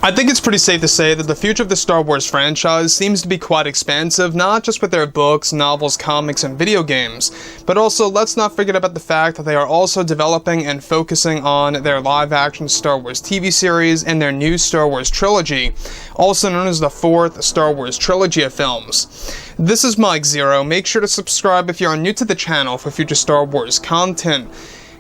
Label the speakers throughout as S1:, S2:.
S1: I think it's pretty safe to say that the future of the Star Wars franchise seems to be quite expansive, not just with their books, novels, comics, and video games, but also let's not forget about the fact that they are also developing and focusing on their live-action Star Wars TV series and their new Star Wars trilogy, also known as the fourth Star Wars trilogy of films. This is Mike Zero. Make sure to subscribe if you are new to the channel for future Star Wars content.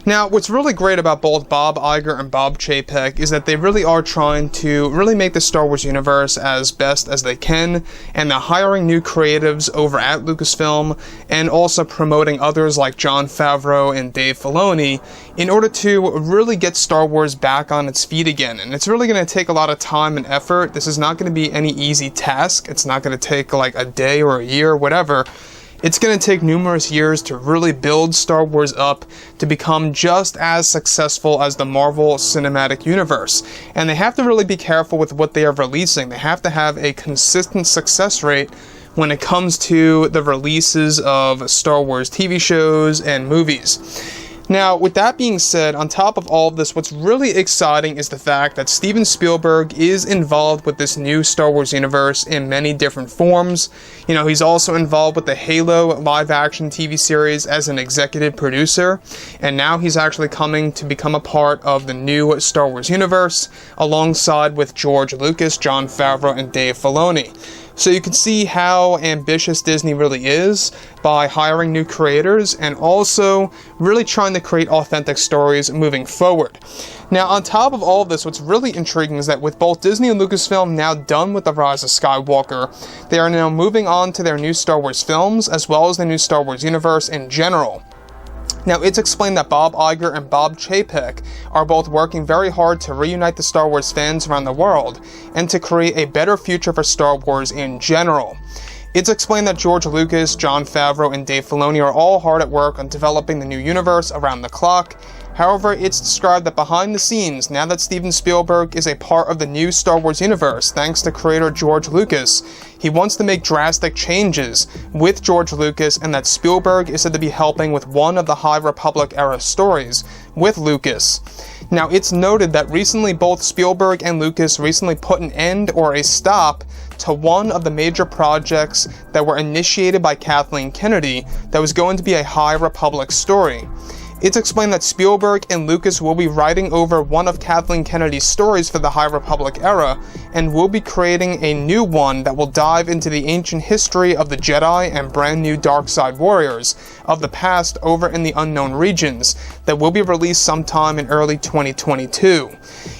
S1: Now, what's really great about both Bob Iger and Bob Chapek is that they really are trying to really make the Star Wars universe as best as they can, and they're hiring new creatives over at Lucasfilm, and also promoting others like Jon Favreau and Dave Filoni in order to really get Star Wars back on its feet again. And it's really going to take a lot of time and effort. This is not going to be any easy task. It's not going to take like a day or a year or whatever. It's going to take numerous years to really build Star Wars up to become just as successful as the Marvel Cinematic Universe. And they have to really be careful with what they are releasing. They have to have a consistent success rate when it comes to the releases of Star Wars TV shows and movies. Now, with that being said, on top of all of this, what's really exciting is the fact that Steven Spielberg is involved with this new Star Wars universe in many different forms. You know, he's also involved with the Halo live-action TV series as an executive producer, and now he's actually coming to become a part of the new Star Wars universe, alongside with George Lucas, Jon Favreau, and Dave Filoni. So you can see how ambitious Disney really is by hiring new creators and also really trying to create authentic stories moving forward. Now, on top of all of this, what's really intriguing is that with both Disney and Lucasfilm now done with The Rise of Skywalker, they are now moving on to their new Star Wars films as well as the new Star Wars universe in general. Now, it's explained that Bob Iger and Bob Chapek are both working very hard to reunite the Star Wars fans around the world and to create a better future for Star Wars in general. It's explained that George Lucas, Jon Favreau, and Dave Filoni are all hard at work on developing the new universe around the clock. However, it's described that behind the scenes, now that Steven Spielberg is a part of the new Star Wars universe, thanks to creator George Lucas, he wants to make drastic changes with George Lucas, and that Spielberg is said to be helping with one of the High Republic era stories with Lucas. Now, it's noted that recently both Spielberg and Lucas recently put an end or a stop to one of the major projects that were initiated by Kathleen Kennedy that was going to be a High Republic story. It's explained that Spielberg and Lucas will be writing over one of Kathleen Kennedy's stories for the High Republic era, and will be creating a new one that will dive into the ancient history of the Jedi and brand new dark side warriors of the past over in the unknown regions that will be released sometime in early 2022.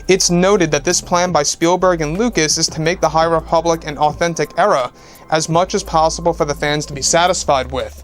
S1: It's noted that this plan by Spielberg and Lucas is to make the High Republic an authentic era as much as possible for the fans to be satisfied with.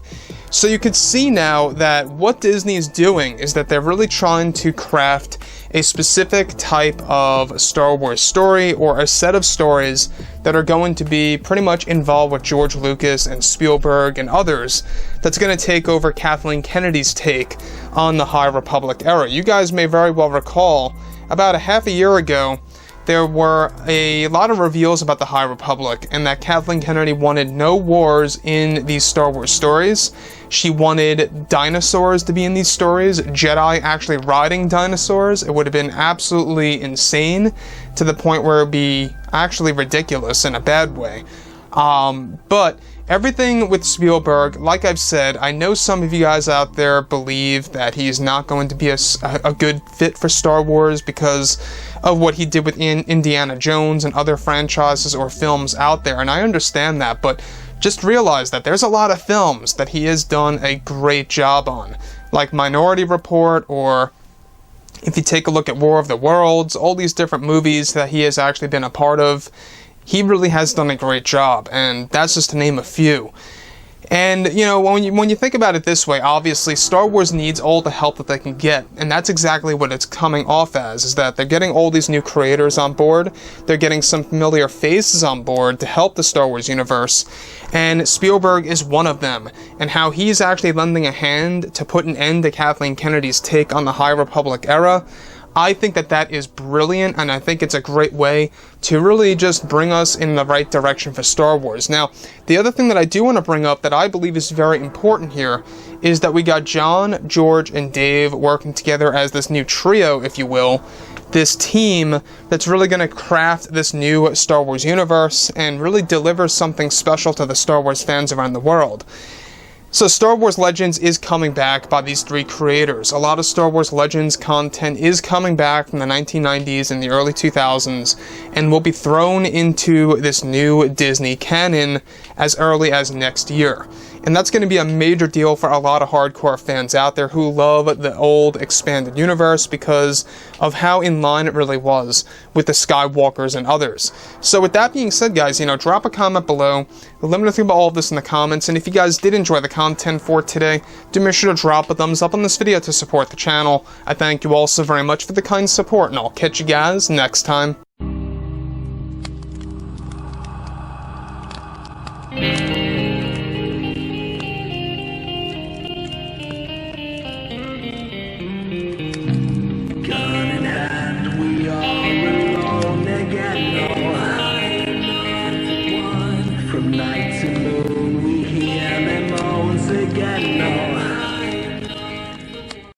S1: So you can see now that what Disney is doing is that they're really trying to craft a specific type of Star Wars story or a set of stories that are going to be pretty much involved with George Lucas and Spielberg and others that's going to take over Kathleen Kennedy's take on the High Republic era. You guys may very well recall about a half a year ago, there were a lot of reveals about the High Republic, and that Kathleen Kennedy wanted no wars in these Star Wars stories. She wanted dinosaurs to be in these stories, Jedi actually riding dinosaurs. It would have been absolutely insane to the point where it would be actually ridiculous in a bad way. But everything with Spielberg, like I've said, I know some of you guys out there believe that he's not going to be a good fit for Star Wars because of what he did with Indiana Jones and other franchises or films out there, and I understand that, but just realize that there's a lot of films that he has done a great job on, like Minority Report, or if you take a look at War of the Worlds, all these different movies that he has actually been a part of. He really has done a great job, and that's just to name a few. And, you know, when you think about it this way, obviously Star Wars needs all the help that they can get, and that's exactly what it's coming off as, is that they're getting all these new creators on board, they're getting some familiar faces on board to help the Star Wars universe, and Spielberg is one of them, and how he's actually lending a hand to put an end to Kathleen Kennedy's take on the High Republic era. I think that that is brilliant, and I think it's a great way to really just bring us in the right direction for Star Wars. Now, the other thing that I do want to bring up that I believe is very important here is that we got John, George, and Dave working together as this new trio, if you will, this team that's really going to craft this new Star Wars universe and really deliver something special to the Star Wars fans around the world. So Star Wars Legends is coming back by these three creators. A lot of Star Wars Legends content is coming back from the 1990s and the early 2000s and will be thrown into this new Disney canon as early as next year. And that's going to be a major deal for a lot of hardcore fans out there who love the old expanded universe because of how in line it really was with the Skywalkers and others. So with that being said, guys, drop a comment below. Let me know about all of this in the comments. And if you guys did enjoy the content for today, do make sure to drop a thumbs up on this video to support the channel. I thank you all so very much for the kind support, and I'll catch you guys next time.